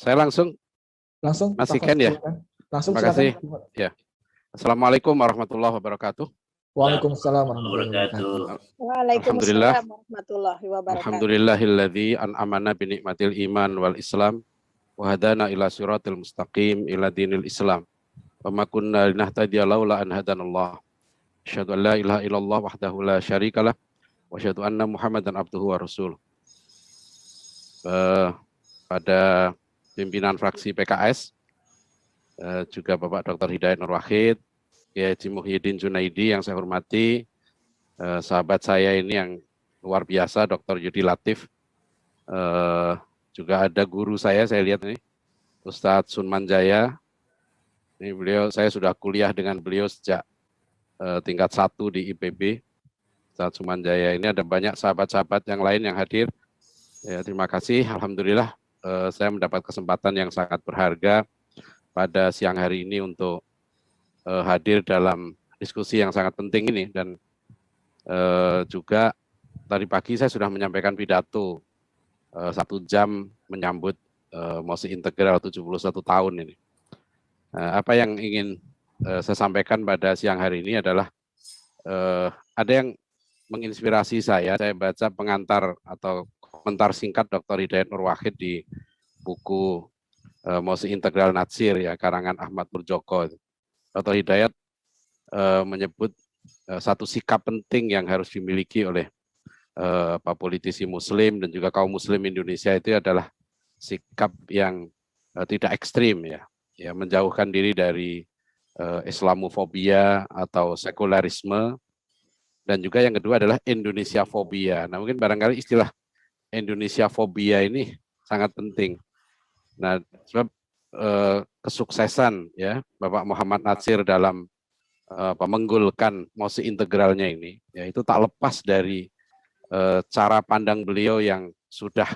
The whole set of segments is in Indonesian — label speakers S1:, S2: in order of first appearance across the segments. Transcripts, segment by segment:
S1: Saya langsung,
S2: Langsung,
S1: Mas
S2: Pak
S1: Iken ya.
S2: silakan. Langsung
S1: Terima kasih.
S2: silakan.
S1: Ya. Assalamualaikum warahmatullahi wabarakatuh.
S2: Waalaikumsalam warahmatullahi wabarakatuh.
S3: Waalaikumsalam warahmatullahi wabarakatuh.
S1: Alhamdulillahilladzi an'amana bi ni'matil iman wal Islam wa hadana ila siratil mustaqim ila dinil Islam. Wa ma kunna linahtadiya laula an hadanallah. Asyhadu an la ilaha illallah wahdahu la syarikalah wa asyhadu anna Muhammadan abduhu wa rasuluh. Pada pimpinan fraksi PKS, juga Bapak Dr. Hidayat Nur Wahid, Kiai Haji Muhyiddin Junaidi yang saya hormati, sahabat saya ini yang luar biasa, Dr. Yudi Latif, juga ada guru saya lihat nih, Ustadz Sunmanjaya. Ini beliau, saya sudah kuliah dengan beliau sejak tingkat 1 di IPB. Ustadz Sunmanjaya ini, ada banyak sahabat-sahabat yang lain yang hadir. Ya, terima kasih, alhamdulillah saya mendapat kesempatan yang sangat berharga pada siang hari ini untuk hadir dalam diskusi yang sangat penting ini, dan juga tadi pagi saya sudah menyampaikan pidato 1 jam menyambut MOSI Integral 71 tahun ini. Apa yang ingin saya sampaikan pada siang hari ini adalah ada yang menginspirasi saya baca pengantar atau komentar singkat Dr. Hidayat Nur Wahid di buku MOSI Integral Natsir ya, karangan Ahmad Murjoko. Dr. Hidayat menyebut satu sikap penting yang harus dimiliki oleh politisi Muslim dan juga kaum Muslim Indonesia itu adalah sikap yang tidak ekstrim ya, menjauhkan diri dari Islamofobia atau sekularisme, dan juga yang kedua adalah Indonesiafobia. Nah, mungkin barangkali istilah Indonesiafobia ini sangat penting. Nah, sebab kesuksesan ya Bapak Muhammad Natsir dalam menggolkan MOSI integralnya ini, ya itu tak lepas dari cara pandang beliau yang sudah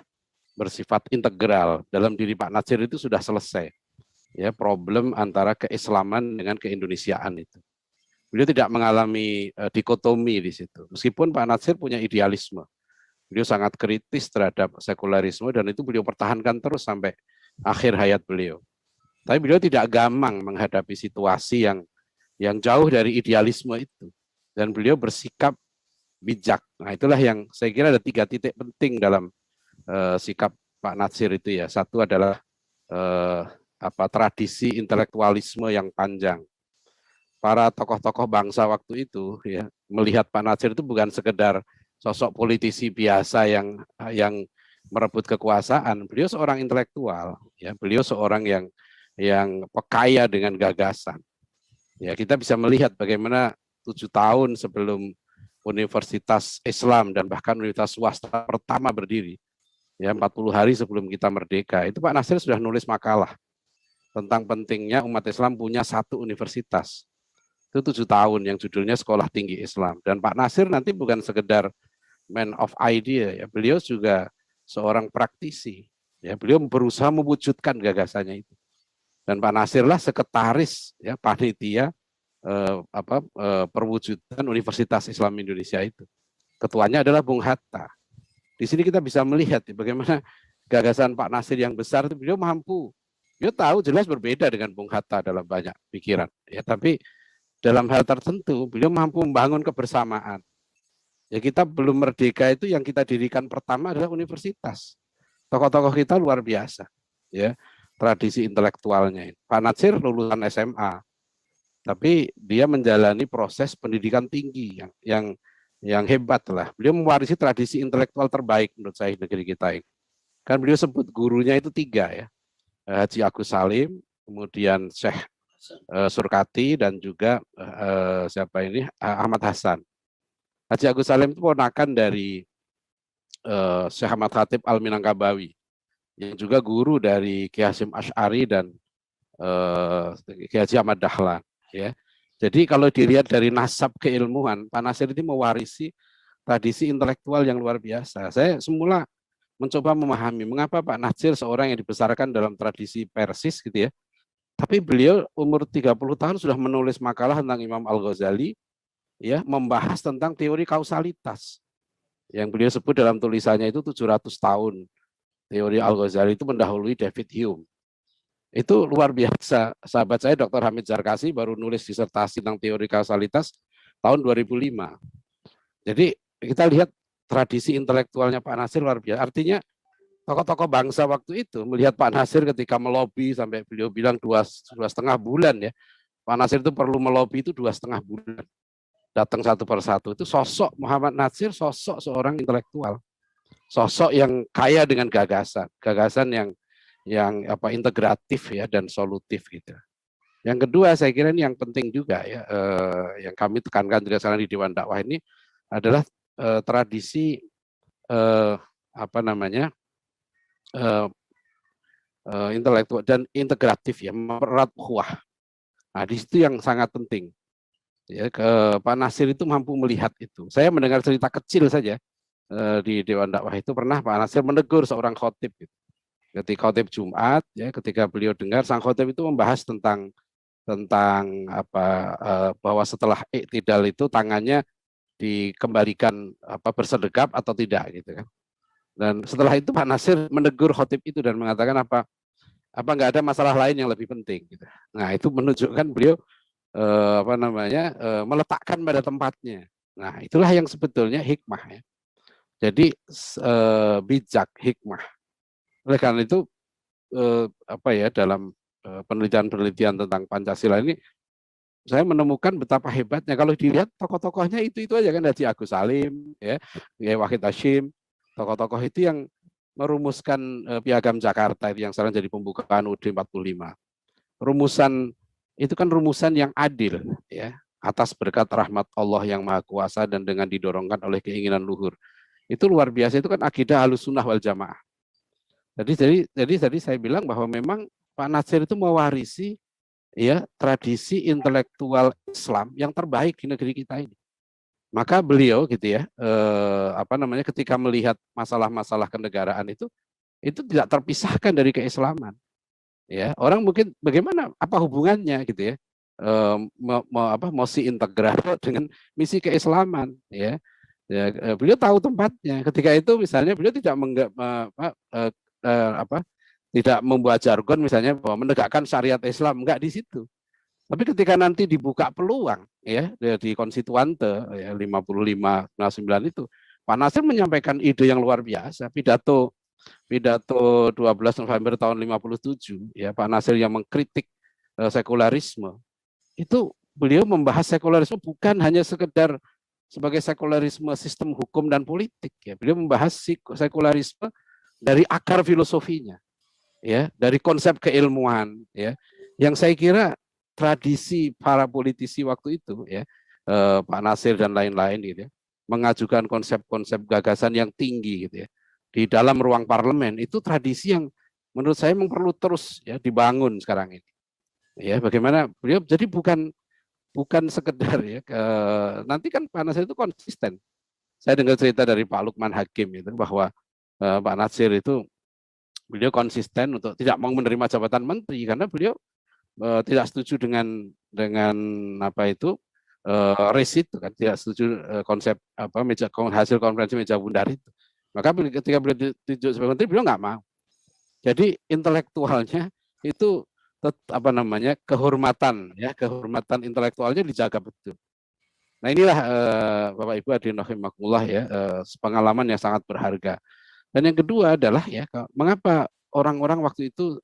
S1: bersifat integral. Dalam diri Pak Natsir itu sudah selesai ya problem antara keislaman dengan keindonesiaan itu. Beliau tidak mengalami dikotomi di situ. Meskipun Pak Natsir punya idealisme, beliau sangat kritis terhadap sekularisme dan itu beliau pertahankan terus sampai akhir hayat beliau. Tapi beliau tidak gamang menghadapi situasi yang jauh dari idealisme itu, dan beliau bersikap bijak. Nah, itulah yang saya kira ada 3 titik penting dalam sikap Pak Natsir itu ya. Satu adalah tradisi intelektualisme yang panjang. Para tokoh-tokoh bangsa waktu itu ya melihat Pak Natsir itu bukan sekedar sosok politisi biasa yang merebut kekuasaan. Beliau seorang intelektual ya, beliau seorang yang kaya dengan gagasan. Ya, kita bisa melihat bagaimana 7 tahun sebelum Universitas Islam dan bahkan universitas swasta pertama berdiri, ya 40 hari sebelum kita merdeka, itu Pak Natsir sudah nulis makalah tentang pentingnya umat Islam punya 1 universitas. Itu 7 tahun yang judulnya Sekolah Tinggi Islam. Dan Pak Natsir nanti bukan sekedar man of idea, ya beliau juga seorang praktisi. Ya, beliau berusaha mewujudkan gagasannya itu. Dan Pak Natsirlah sekretaris ya panitia perwujudan Universitas Islam Indonesia itu. Ketuanya adalah Bung Hatta. Di sini kita bisa melihat ya, bagaimana gagasan Pak Natsir yang besar itu beliau mampu. Beliau tahu jelas berbeda dengan Bung Hatta dalam banyak pikiran. Ya, tapi dalam hal tertentu beliau mampu membangun kebersamaan. Ya, kita belum merdeka itu yang kita dirikan pertama adalah universitas. Tokoh-tokoh kita luar biasa. Ya, tradisi intelektualnya. Pak Natsir lulusan SMA. Tapi dia menjalani proses pendidikan tinggi yang hebat lah. Beliau mewarisi tradisi intelektual terbaik menurut saya di negeri kita ini. Kan beliau sebut gurunya itu 3 ya. Haji Agus Salim, kemudian Syekh Surkati, dan juga Ahmad Hasan. Haji Agus Salim itu ponakan dari Syekh Ahmad Khatib Al-Minangkabawi, yang juga guru dari Ki Hasyim Asy'ari dan Ki Haji Ahmad Dahlan. Ya, jadi kalau dilihat dari nasab keilmuan, Pak Natsir ini mewarisi tradisi intelektual yang luar biasa. Saya semula mencoba memahami mengapa Pak Natsir seorang yang dibesarkan dalam tradisi Persis gitu ya, tapi beliau umur 30 tahun sudah menulis makalah tentang Imam Al-Ghazali, ya, membahas tentang teori kausalitas. Yang beliau sebut dalam tulisannya itu 700 tahun. Teori Al-Ghazali itu mendahului David Hume. Itu luar biasa. Sahabat saya Dr. Hamid Zarkasi baru nulis disertasi tentang teori kausalitas tahun 2005. Jadi kita lihat tradisi intelektualnya Pak Nasir luar biasa. Artinya tokoh-tokoh bangsa waktu itu melihat Pak Nasir ketika melobi sampai beliau bilang 2,5 bulan ya. Pak Nasir itu perlu melobi itu 2,5 bulan. Datang satu persatu. Itu sosok Muhammad Nasir, sosok seorang intelektual. Sosok yang kaya dengan gagasan yang integratif ya dan solutif gitu. Yang kedua saya kira ini yang penting juga ya, yang kami tekankan juga sekarang di Dewan Dakwah ini adalah tradisi intelektual dan integratif ya, mempererat ukhuwah. Nah, di situ yang sangat penting. Ya, Pak Nasir itu mampu melihat itu. Saya mendengar cerita kecil saja di Dewan Dakwah itu pernah Pak Nasir menegur seorang khotib. Gitu. Ketika khotib Jumat, ya, ketika beliau dengar sang khotib itu membahas tentang bahwa setelah iktidal itu tangannya dikembalikan bersedekap atau tidak gitu kan. Dan setelah itu Pak Nasir menegur khotib itu dan mengatakan apa nggak ada masalah lain yang lebih penting gitu. Nah, itu menunjukkan beliau meletakkan pada tempatnya. Nah, itulah yang sebetulnya hikmah ya. Jadi bijak, hikmah. Oleh karena itu dalam penelitian tentang Pancasila ini saya menemukan betapa hebatnya kalau dilihat tokoh-tokohnya itu aja kan, Haji Agus Salim ya, Wahid Hasyim, tokoh-tokoh itu yang merumuskan Piagam Jakarta yang sekarang jadi pembukaan UUD 45. Rumusan itu kan rumusan yang adil ya, atas berkat rahmat Allah yang Maha Kuasa dan dengan didorongkan oleh keinginan luhur. Itu luar biasa, itu kan akidah Ahlussunnah wal Jamaah. Jadi tadi saya bilang bahwa memang Pak Nasir itu mewarisi ya tradisi intelektual Islam yang terbaik di negeri kita ini. Maka beliau gitu ya ketika melihat masalah-masalah kenegaraan itu tidak terpisahkan dari keislaman. Ya, orang mungkin bagaimana apa hubungannya gitu ya? Mosi integral dengan misi keislaman ya. Beliau tahu tempatnya. Ketika itu misalnya beliau tidak tidak membuat jargon misalnya bahwa menegakkan syariat Islam, enggak di situ. Tapi ketika nanti dibuka peluang ya di konstituante ya 55 59 itu Pak Nasir menyampaikan ide yang luar biasa, pidato 12 November tahun 57 ya, Pak Nasir yang mengkritik sekularisme. Itu beliau membahas sekularisme bukan hanya sekedar sebagai sekularisme sistem hukum dan politik ya. Beliau membahas sekularisme dari akar filosofinya. Ya, dari konsep keilmuan ya. Yang saya kira tradisi para politisi waktu itu ya, Pak Nasir dan lain-lain gitu ya, mengajukan konsep-konsep gagasan yang tinggi gitu ya di dalam ruang parlemen, itu tradisi yang menurut saya memang perlu terus ya dibangun sekarang ini. Ya, bagaimana beliau jadi bukan sekedar ya nanti kan Pak Nasir itu konsisten. Saya dengar cerita dari Pak Lukman Hakim itu bahwa Pak Nasir itu beliau konsisten untuk tidak mau menerima jabatan menteri karena beliau tidak setuju dengan race itu kan, tidak setuju konsep hasil konferensi meja bundar itu. Maka ketika beliau ditunjuk sebagai menteri beliau nggak mau. Jadi intelektualnya itu kehormatan intelektualnya dijaga betul. Nah inilah Bapak Ibu hadirin rahimakumullah ya, pengalaman yang sangat berharga. Dan yang kedua adalah ya, mengapa orang-orang waktu itu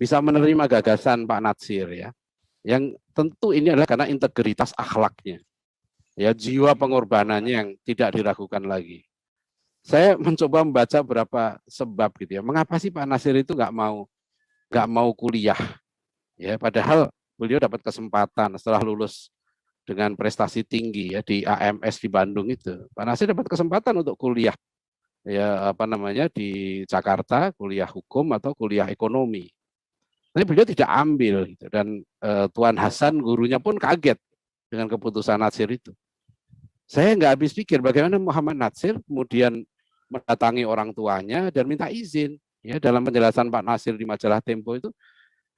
S1: bisa menerima gagasan Pak Nasir ya. Yang tentu ini adalah karena integritas akhlaknya. Ya, jiwa pengorbanannya yang tidak diragukan lagi. Saya mencoba membaca beberapa sebab gitu ya. Mengapa sih Pak Nasir itu nggak mau kuliah? Ya, padahal beliau dapat kesempatan setelah lulus dengan prestasi tinggi ya di AMS di Bandung itu. Pak Nasir dapat kesempatan untuk kuliah ya di Jakarta, kuliah hukum atau kuliah ekonomi. Tapi beliau tidak ambil gitu. Dan Tuan Hasan gurunya pun kaget dengan keputusan Nasir itu. Saya nggak habis pikir bagaimana Muhammad Nasir kemudian mendatangi orang tuanya dan minta izin ya. Dalam penjelasan Pak Nasir di majalah Tempo itu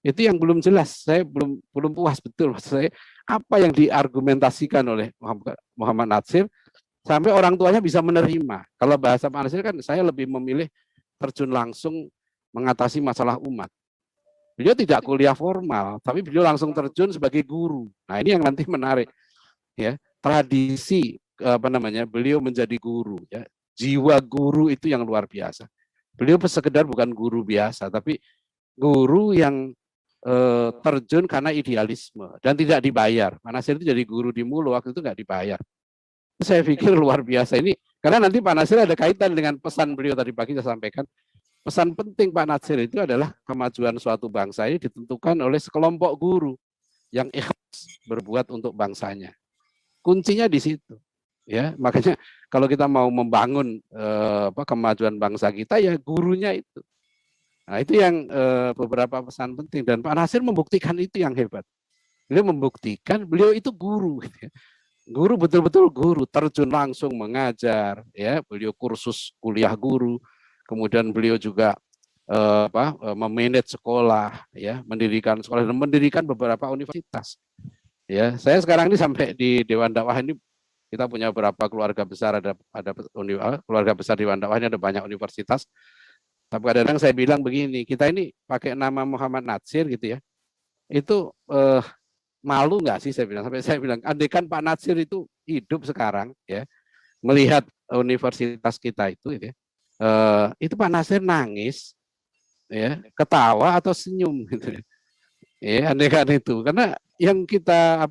S1: yang belum jelas. Saya belum puas betul maksud saya apa yang diargumentasikan oleh Muhammad Nasir sampai orang tuanya bisa menerima. Kalau bahasa Pak Nasir kan saya lebih memilih terjun langsung mengatasi masalah umat. Beliau tidak kuliah formal, tapi beliau langsung terjun sebagai guru. Nah, ini yang nanti menarik, ya. Tradisi beliau menjadi guru, ya. Jiwa guru itu yang luar biasa. Beliau sekedar bukan guru biasa, tapi guru yang terjun karena idealisme dan tidak dibayar. Pak Nasir itu jadi guru di Mulu waktu itu nggak dibayar. Saya pikir luar biasa ini, karena nanti Pak Nasir ada kaitan dengan pesan beliau tadi pagi saya sampaikan. Pesan penting Pak Nasir itu adalah kemajuan suatu bangsa ini ditentukan oleh sekelompok guru yang ikhlas berbuat untuk bangsanya. Kuncinya di situ, ya. Makanya kalau kita mau membangun kemajuan bangsa kita, ya gurunya itu. Nah, itu yang beberapa pesan penting, dan Pak Nasir membuktikan itu yang hebat. Beliau membuktikan beliau itu guru, gitu ya. Guru, betul-betul guru, terjun langsung mengajar, ya. Beliau kursus kuliah guru. Kemudian beliau juga memanage sekolah, ya, mendirikan sekolah dan mendirikan beberapa universitas. Ya, saya sekarang ini sampai di Dewan Dakwah ini kita punya beberapa keluarga besar, ada keluarga besar di Dewan Dakwah ini ada banyak universitas. Tapi kadang-kadang saya bilang begini, kita ini pakai nama Muhammad Natsir gitu ya, itu malu nggak sih, saya bilang. Sampai saya bilang, andaikan Pak Natsir itu hidup sekarang, ya, melihat universitas kita itu, ya, itu Pak Nasir nangis, ya, ketawa atau senyum, gitu ya, andaikan itu, karena yang kita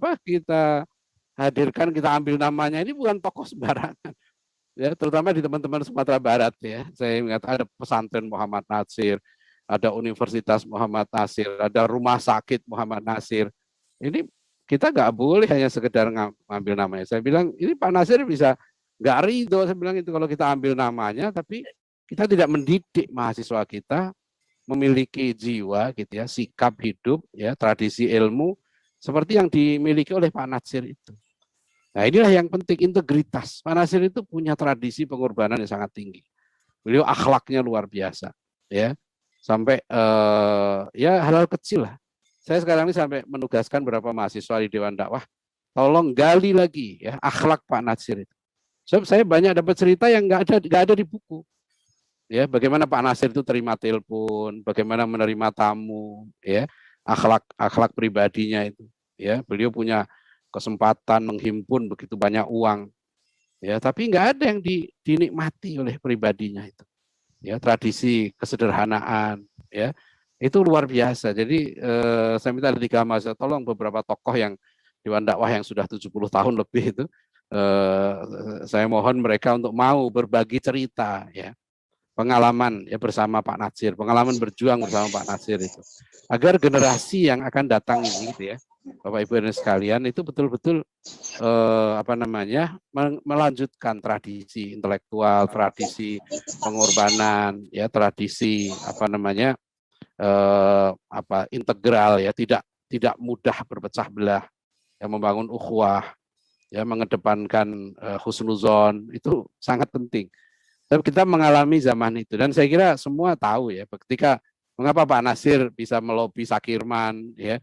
S1: hadirkan, kita ambil namanya ini bukan tokoh sembarangan, ya, terutama di teman-teman Sumatera Barat, ya. Saya ingat ada pesantren Muhammad Natsir, ada Universitas Muhammad Natsir, ada Rumah Sakit Muhammad Natsir. Ini kita nggak boleh hanya sekedar ngambil namanya. Saya bilang ini Pak Nasir bisa nggak ridho, saya bilang itu kalau kita ambil namanya, tapi kita tidak mendidik mahasiswa kita memiliki jiwa, gitu ya, sikap hidup, ya, tradisi ilmu seperti yang dimiliki oleh Pak Natsir itu. Nah, inilah yang penting, integritas. Pak Natsir itu punya tradisi pengorbanan yang sangat tinggi. Beliau akhlaknya luar biasa, ya, sampai ya hal-hal kecil lah. Saya sekarang ini sampai menugaskan beberapa mahasiswa di Dewan Dakwah, tolong gali lagi, ya, akhlak Pak Natsir itu. Sebab saya banyak dapat cerita yang nggak ada di buku. Ya, bagaimana Pak Nasir itu terima telepon, bagaimana menerima tamu, ya, akhlak pribadinya itu, ya. Beliau punya kesempatan menghimpun begitu banyak uang, ya, tapi nggak ada yang dinikmati oleh pribadinya itu, ya. Tradisi kesederhanaan, ya, itu luar biasa. Jadi saya minta ada 3 mahasiswa, tolong beberapa tokoh yang Dewan Dakwah yang sudah 70 tahun lebih itu, saya mohon mereka untuk mau berbagi cerita, ya, pengalaman, ya, bersama Pak Natsir, pengalaman berjuang bersama Pak Natsir itu, agar generasi yang akan datang ini, gitu ya, Bapak Ibu dan sekalian, itu betul-betul melanjutkan tradisi intelektual, tradisi pengorbanan, ya, tradisi integral, ya, tidak mudah berpecah belah, yang membangun ukhuwah, ya, mengedepankan husnuzon, itu sangat penting. Tapi kita mengalami zaman itu, dan saya kira semua tahu, ya, ketika mengapa Pak Nasir bisa melobi Sakirman, ya,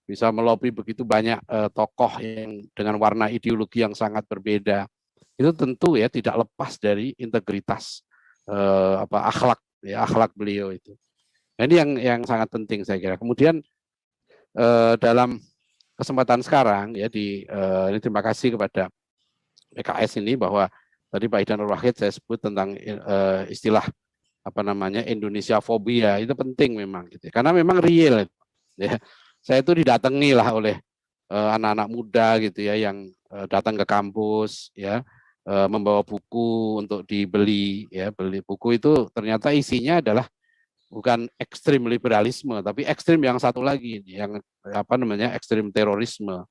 S1: bisa melobi begitu banyak tokoh yang dengan warna ideologi yang sangat berbeda. Itu tentu, ya, tidak lepas dari integritas akhlak, ya, akhlak beliau itu. Nah, ini yang sangat penting saya kira. Kemudian dalam kesempatan sekarang, ya, ini terima kasih kepada PKS ini bahwa tadi Pak Idan Nurwahid saya sebut tentang istilah Indonesia fobia, itu penting memang, gitu. Karena memang real, ya. Saya itu didatangi lah oleh anak-anak muda, gitu ya, yang datang ke kampus, ya, membawa buku untuk dibeli, ya. Beli buku itu ternyata isinya adalah bukan ekstrim liberalisme, tapi ekstrim yang satu lagi, yang ekstrim terorisme.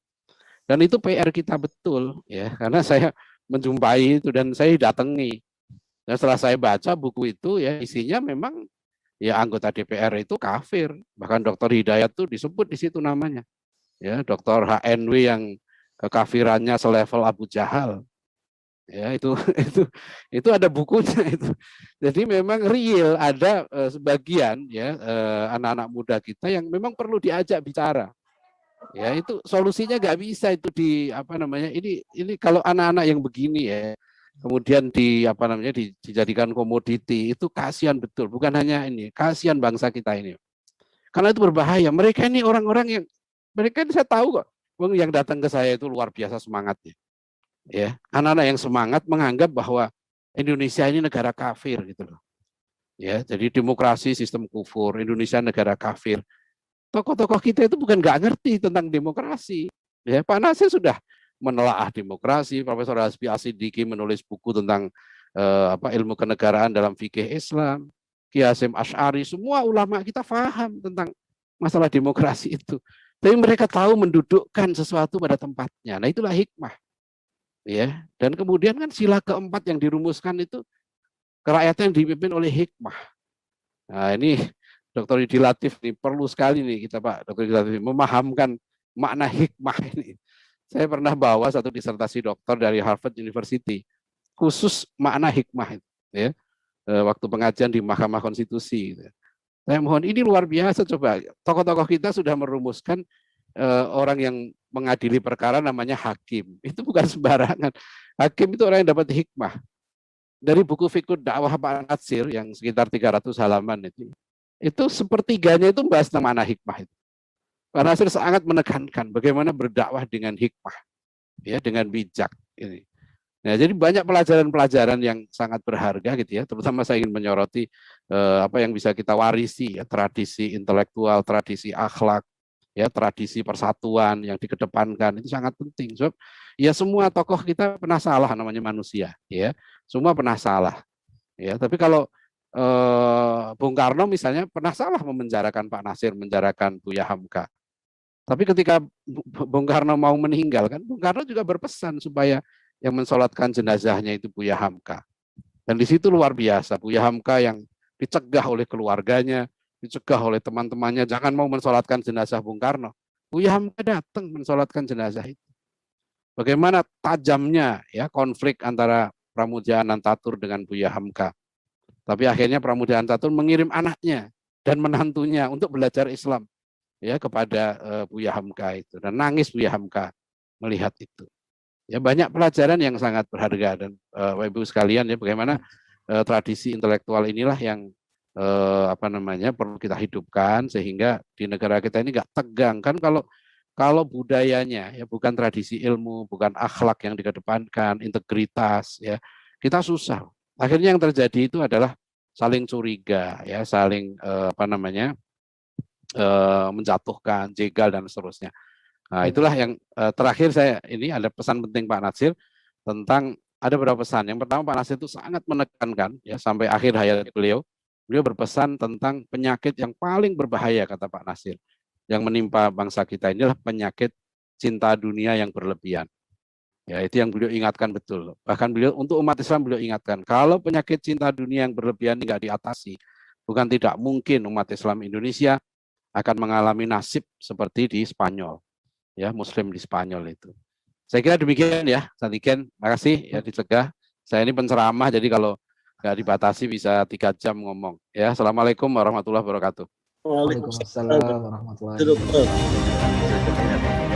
S1: Dan itu PR kita betul, ya, karena saya menjumpai itu dan saya datangi. Dan setelah saya baca buku itu, ya, isinya memang, ya, anggota DPR itu kafir. Bahkan Dr. Hidayat itu disebut di situ namanya. Ya, Dr. HNW yang kekafirannya selevel Abu Jahal. Ya, itu ada bukunya itu. Jadi memang real ada sebagian, ya, anak-anak muda kita yang memang perlu diajak bicara. Ya, itu solusinya nggak bisa itu ini kalau anak-anak yang begini, ya, kemudian dijadikan komoditi, itu kasihan betul. Bukan hanya ini, kasihan bangsa kita ini. Karena itu berbahaya. Mereka ini orang-orang yang, mereka ini saya tahu kok, yang datang ke saya itu luar biasa semangatnya. Ya, anak-anak yang semangat menganggap bahwa Indonesia ini negara kafir gitu loh. Ya, jadi demokrasi sistem kufur, Indonesia negara kafir. Tokoh-tokoh kita itu bukan nggak ngerti tentang demokrasi. Ya, Pak Nasir sudah menelaah demokrasi, Profesor Hasbi Asidiki menulis buku tentang ilmu kenegaraan dalam fikih Islam, Ki Hasyim Asy'ari, semua ulama kita paham tentang masalah demokrasi itu. Tapi mereka tahu mendudukkan sesuatu pada tempatnya. Nah, itulah hikmah. Ya, dan kemudian kan sila keempat yang dirumuskan itu kerakyatan yang dipimpin oleh hikmah. Nah, ini Dr. Yudi Latif nih perlu sekali nih kita Pak Dr. Yudi Latif memahamkan makna hikmah ini. Saya pernah bawa satu disertasi doktor dari Harvard University khusus makna hikmah itu, ya. Waktu pengajian di Mahkamah Konstitusi. Gitu. Saya mohon ini luar biasa, coba tokoh-tokoh kita sudah merumuskan orang yang mengadili perkara namanya hakim. Itu bukan sembarangan. Hakim itu orang yang dapat hikmah. Dari buku Fiqh Dakwah Pak Natsir yang sekitar 300 halaman itu sepertiganya itu membahas tentang makna hikmah itu. Pak Natsir sangat menekankan bagaimana berdakwah dengan hikmah, ya, dengan bijak ini. Nah, jadi banyak pelajaran-pelajaran yang sangat berharga gitu ya. Terutama saya ingin menyoroti apa yang bisa kita warisi ya, tradisi intelektual, tradisi akhlak, ya, tradisi persatuan yang dikedepankan itu sangat penting. Sebab ya semua tokoh kita pernah salah, namanya manusia, ya. Semua pernah salah. Ya, tapi kalau Bung Karno misalnya pernah salah memenjarakan Pak Nasir, menjarakan Buya Hamka. Tapi ketika Bung Karno mau meninggal kan, Bung Karno juga berpesan supaya yang mensolatkan jenazahnya itu Buya Hamka. Dan di situ luar biasa, Buya Hamka yang dicegah oleh keluarganya, dicegah oleh teman-temannya, jangan mau mensolatkan jenazah Bung Karno. Buya Hamka datang mensolatkan jenazah itu. Bagaimana tajamnya ya konflik antara Pramudia Anantatur dengan Buya Hamka. Tapi akhirnya Pramudia Anantatur mengirim anaknya dan menantunya untuk belajar Islam ya kepada Buya Hamka itu, dan nangis Buya Hamka melihat itu. Ya, banyak pelajaran yang sangat berharga, dan Bapak Ibu sekalian ya, bagaimana tradisi intelektual inilah yang perlu kita hidupkan sehingga di negara kita ini nggak tegang kan. Kalau budayanya ya bukan tradisi ilmu, bukan akhlak yang dikedepankan, integritas ya, kita susah. Akhirnya yang terjadi itu adalah saling curiga ya, saling menjatuhkan, jegal dan seterusnya. Nah, itulah yang terakhir saya ini ada pesan penting Pak Natsir tentang, ada beberapa pesan. Yang pertama, Pak Natsir itu sangat menekankan ya sampai akhir hayat beliau berpesan tentang penyakit yang paling berbahaya, kata Pak Natsir, yang menimpa bangsa kita inilah penyakit cinta dunia yang berlebihan. Ya, itu yang beliau ingatkan betul. Bahkan beliau untuk umat Islam beliau ingatkan, kalau penyakit cinta dunia yang berlebihan ini nggak diatasi, bukan tidak mungkin umat Islam Indonesia akan mengalami nasib seperti di Spanyol. Ya, Muslim di Spanyol itu. Saya kira demikian ya, Santiken. Makasih ya dicegah. Saya ini penceramah, jadi kalau nggak dibatasi bisa 3 jam ngomong. Ya, Assalamualaikum warahmatullahi wabarakatuh.
S2: Waalaikumsalam warahmatullahi wabarakatuh.